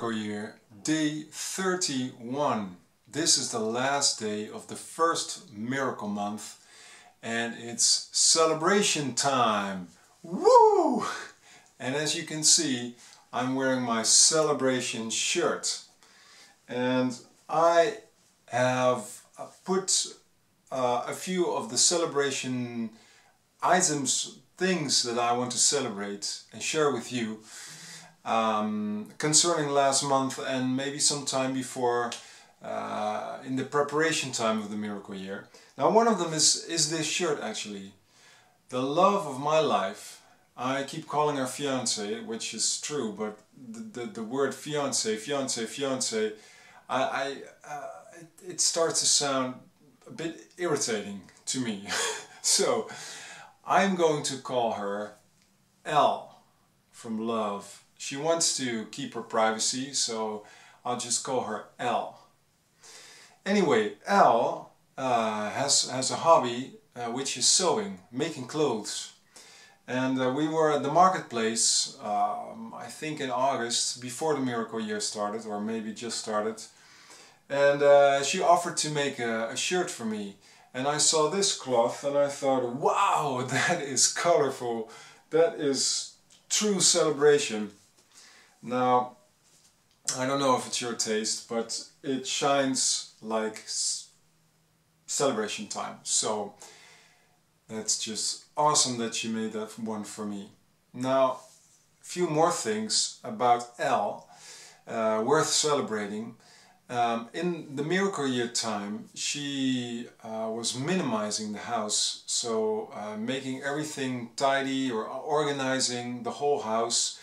miracle year, day 31. This is the last day of the first miracle month and it's celebration time. Woo! And as you can see, I'm wearing my celebration shirt. And I have put a few of the celebration items, things that I want to celebrate and share with you concerning last month and maybe some time before in the preparation time of the miracle year. Now one of them is this shirt actually. The love of my life. I keep calling her fiance, which is true, but the word fiance, it starts to sound a bit irritating to me. So I'm going to call her L from love. She wants to keep her privacy, so I'll just call her L. Anyway, L has a hobby which is sewing, making clothes. And we were at the marketplace, I think in August, before the miracle year started, or maybe just started. And she offered to make a shirt for me. And I saw this cloth and I thought, wow, that is colorful. That is true celebration. Now, I don't know if it's your taste, but it shines like celebration time. So that's just awesome that you made that one for me. Now, a few more things about Elle worth celebrating. In the miracle year time, she was minimizing the house, so making everything tidy or organizing the whole house,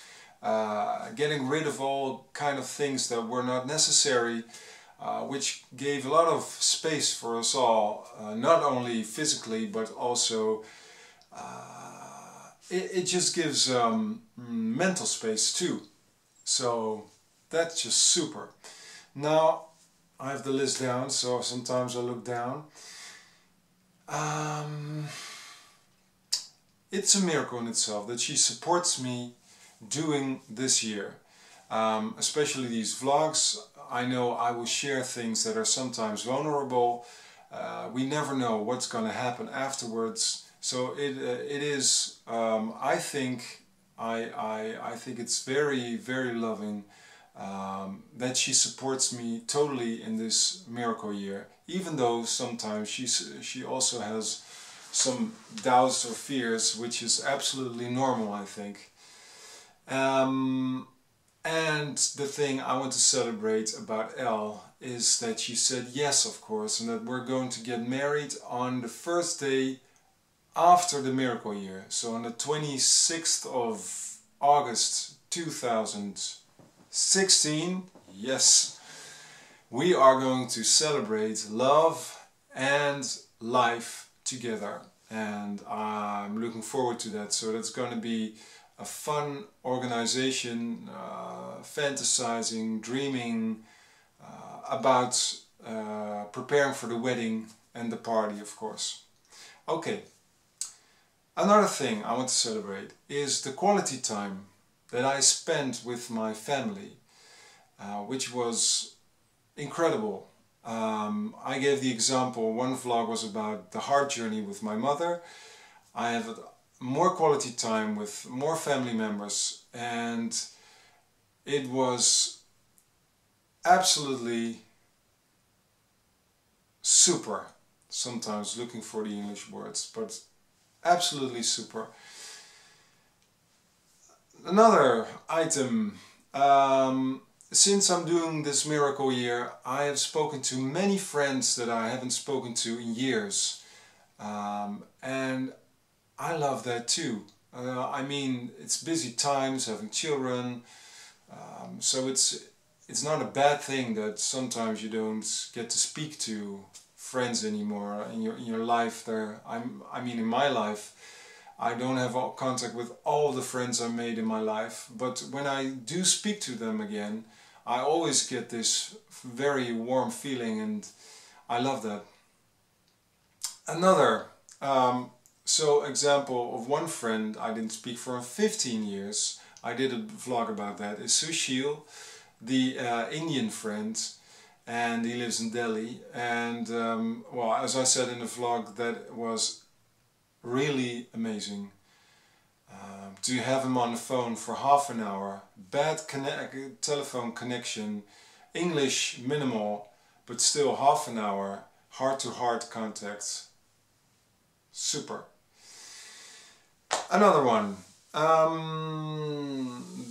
getting rid of all kind of things that were not necessary, which gave a lot of space for us all, not only physically but also it just gives mental space too. So that's just super. Now I have the list down, so sometimes I look down. It's a miracle in itself that she supports me doing this year. Especially these vlogs. I know I will share things that are sometimes vulnerable. We never know what's going to happen afterwards. So it is. I think it's very loving that she supports me totally in this miracle year. Even though sometimes she also has some doubts or fears, which is absolutely normal, I think. And the thing I want to celebrate about Elle is that she said yes, of course, and that we're going to get married on the first day after the miracle year. So on the 26th of August 2016, yes, we are going to celebrate love and life together. And I'm looking forward to that. So that's going to be a fun organization, fantasizing, dreaming about preparing for the wedding and the party, of course. Okay, another thing I want to celebrate is the quality time that I spent with my family, which was incredible. I gave the example, one vlog was about the heart journey with my mother. I have more quality time with more family members, and it was absolutely super. Sometimes looking for the English words, but absolutely super. Another item, since I'm doing this miracle year, I have spoken to many friends that I haven't spoken to in years, and I love that too. I mean, it's busy times, having children, so it's not a bad thing that sometimes you don't get to speak to friends anymore in your life. There, I mean, in my life, I don't have all contact with all the friends I made in my life, but when I do speak to them again, I always get this very warm feeling, and I love that. Another. So example of one friend I didn't speak for 15 years, I did a vlog about that, is Sushil. the Indian friend, and he lives in Delhi. And well, as I said in the vlog, that was really amazing. To have him on the phone for half an hour, bad telephone connection, English minimal, but still half an hour, heart-to-heart contact. Super. Another one.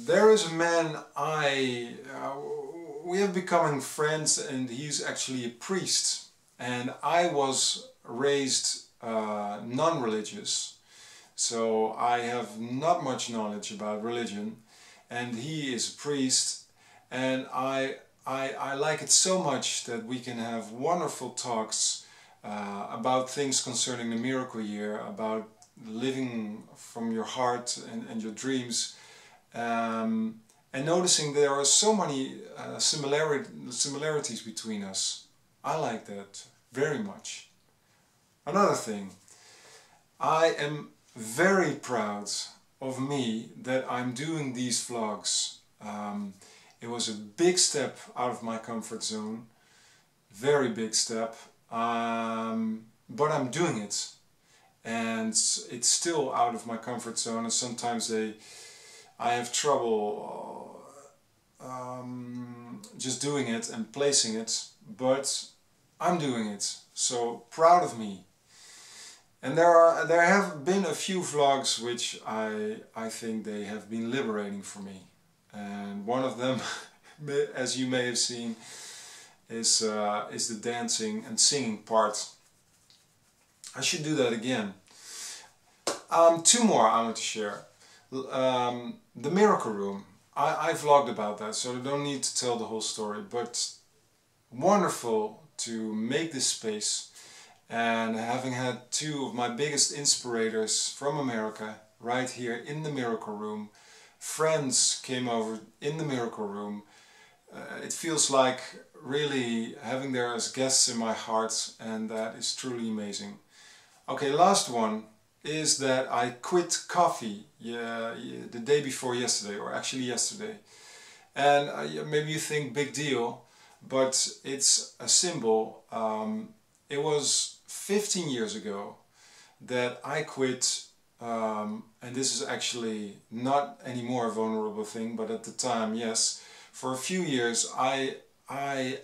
There is a man we have becoming friends, and he's actually a priest. And I was raised non-religious. So I have not much knowledge about religion, and he is a priest, and I like it so much that we can have wonderful talks about things concerning the miracle year, about living from your heart and your dreams, and noticing there are so many similarities between us. I like that very much. Another thing, I am very proud of me that I'm doing these vlogs. It was a big step out of my comfort zone, very big step, but I'm doing it, and it's still out of my comfort zone, and sometimes I have trouble just doing it and placing it, but I'm doing it, so proud of me. And there have been a few vlogs which I think they have been liberating for me. And one of them, as you may have seen, is the dancing and singing part. I should do that again. Two more I want to share. The Miracle Room. I vlogged about that, so I don't need to tell the whole story, but wonderful to make this space. And having had two of my biggest inspirators from America right here in the Miracle Room, friends came over in the Miracle Room, it feels like really having there as guests in my heart, and that is truly amazing. Okay, last one is that I quit coffee the day before yesterday, or actually yesterday. And maybe you think big deal, but it's a symbol. It was 15 years ago that I quit, and this is actually not anymore a vulnerable thing, but at the time, yes. For a few years I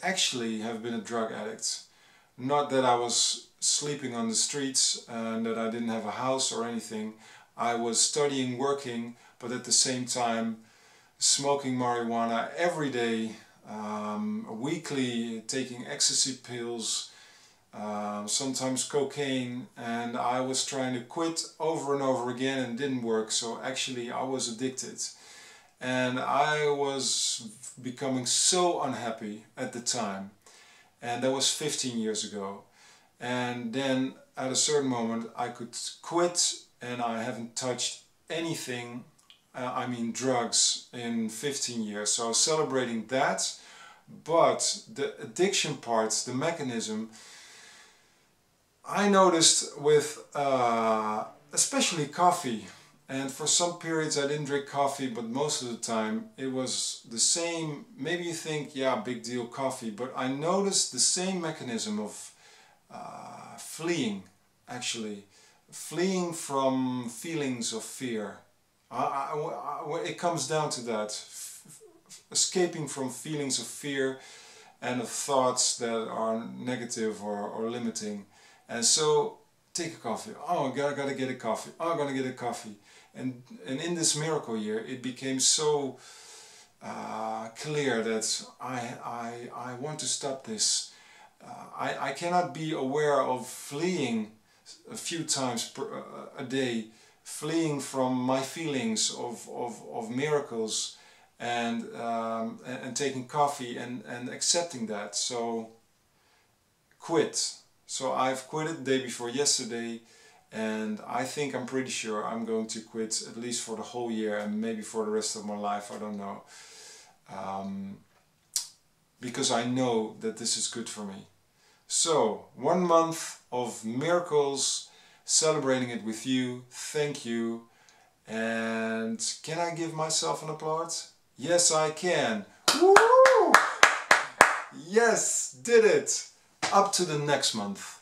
actually have been a drug addict. Not that I was sleeping on the streets and that I didn't have a house or anything. I was studying, working, but at the same time smoking marijuana every day, weekly, taking ecstasy pills, sometimes cocaine, and I was trying to quit over and over again and it didn't work, so actually I was addicted. And I was becoming so unhappy at the time, and that was 15 years ago. And then at a certain moment I could quit, and I haven't touched anything, I mean drugs, in 15 years. So I was celebrating that, but the addiction parts, the mechanism, I noticed with especially coffee, and for some periods I didn't drink coffee, but most of the time it was the same. Maybe you think, yeah, big deal, coffee, but I noticed the same mechanism of fleeing, actually. Fleeing from feelings of fear. It comes down to that. Escaping from feelings of fear and of thoughts that are negative or limiting. And so, take a coffee. Oh, I gotta get a coffee. Oh, I'm gonna get a coffee. And in this miracle year, it became so clear that I want to stop this. I cannot be aware of fleeing a few times a day, fleeing from my feelings of miracles, and taking coffee and accepting that. So, quit. So I've quit it the day before yesterday, and I think I'm pretty sure I'm going to quit at least for the whole year, and maybe for the rest of my life, I don't know. Because I know that this is good for me. So, 1 month of miracles, celebrating it with you. Thank you. And can I give myself an applause? Yes, I can. Woo! Yes, did it! Up to the next month.